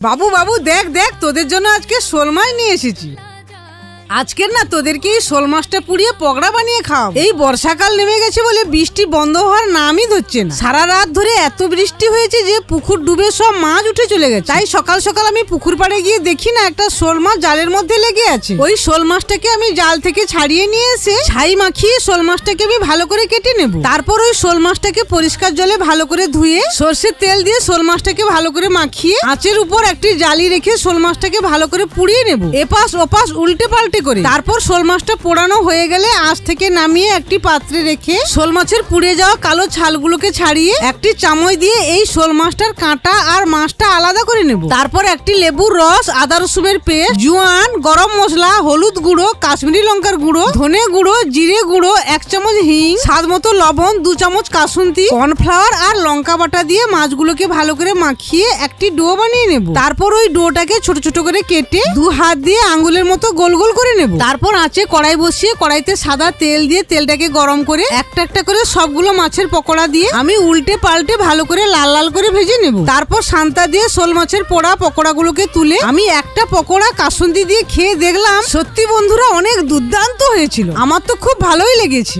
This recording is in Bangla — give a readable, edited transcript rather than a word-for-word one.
বাবু বাবু দেখ দেখ তোদের জন্য আজকে শোল মাছ নিয়ে এসেছি। আজকের না তোদেরকে এই শোল মাছটা পুড়িয়ে পকড়া বানিয়ে খাওয়াবো। এই বর্ষাকাল নেমে গেছে বলে বৃষ্টি বন্ধ হওয়ার নামই ধরছে না। সারা রাত ধরে এত বৃষ্টি হয়েছে যে পুকুর ডুবে সব মাছ উঠে চলে গেছে। তাই সকাল সকাল আমি পুকুর পাড়ে গিয়ে দেখি না একটা শোল মাছ জালের মধ্যে লেগে আছে। ওই শোল মাছটাকে আমি জাল থেকে ছাড়িয়ে নিয়ে এসে ছাই মাখিয়ে শোল মাছটাকে আমি ভালো করে কেটে নেব। তারপর ওই শোল মাছটাকে পরিষ্কার জলে ভালো করে ধুয়ে সর্ষের তেল দিয়ে শোল মাছটাকে ভালো করে মাখিয়ে আঁচের উপর একটি জালি রেখে শোল মাছটাকে ভালো করে পুড়িয়ে নেব, এপাশ ওপাশ উল্টে পাল্টে করে। তারপর শোল মাছটা পোড়ানো হয়ে গেলে আঁচ থেকে নামিয়ে একটি পাত্রে রেখে শোল মাছের পুড়ে যাওয়া কালো ছালগুলোকে ছাড়িয়ে একটি চামচ দিয়ে এই শোল মাছটার কাঁটা আর মাছটা আলাদা করে নেব। তারপর একটি লেবুর রস, আদা রসুনের পেস্ট, জোয়ান, গরম মশলা, হলুদ গুঁড়ো, কাশ্মীরি লঙ্কার গুঁড়ো, ধনে গুঁড়ো, জিরে গুঁড়ো, 1 চামচ হিং, স্বাদ মতো লবণ, 2 চামচ কাসুন্দি, কর্নফ্লাওয়ার আর লঙ্কা বাটা দিয়ে মাছগুলোকে ভালো করে মাখিয়ে একটি ডো বানিয়ে নেব। তারপর ওই ডোটাকে ছোট ছোট করে কেটে 2 হাত দিয়ে আঙ্গুলের মতো গোল গোল করে নেব। তারপর আঁচে কড়াই বসিয়ে কড়াইতে সাদা তেল দিয়ে তেলটাকে গরম করে একটা একটা করে সবগুলো মাছের পকোড়া দিয়ে আমি উল্টে পাল্টে ভালো করে লাল লাল করে ভেজে নেব। তারপর সান্তা দিয়ে শোল মাছের পোড়া পকোড়াগুলোকে তুলে আমি একটা পকোড়া কাসুন্দি দিয়ে খেয়ে দেখলাম, সত্যি বন্ধুরা অনেক দুর্দান্ত হয়েছিল। আমার তো খুব ভালোই লেগেছে।